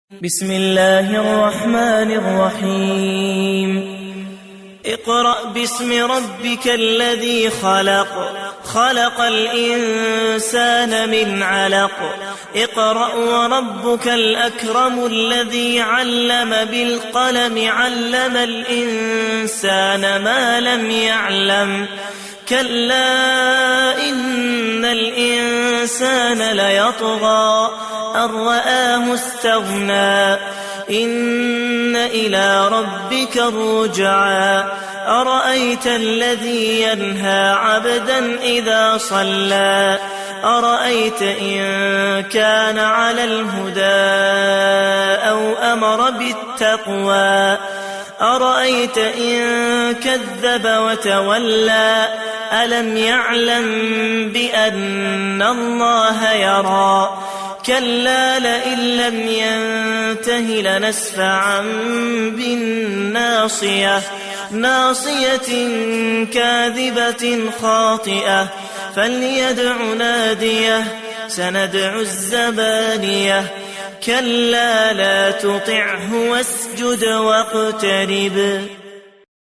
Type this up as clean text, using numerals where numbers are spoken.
بسم الله الرحمن الرحيم اقرأ باسم ربك الذي خلق خلق الإنسان من علق اقرأ وربك الأكرم الذي علم بالقلم علم الإنسان ما لم يعلم كلا إن الإنسان ليطغى أن رآه استغنى إن إلى ربك الرجعى أرأيت الذي ينهى عبدا إذا صلى أرأيت إن كان على الهدى أو أمر بالتقوى أرأيت إن كذب وتولى ألم يعلم بأن الله يرى كلا لئن لم ينته لنسفعا بالناصية ناصية كاذبة خاطئة فليدع ناديه سندع الزبانية كلا لا تطعه واسجد واقترب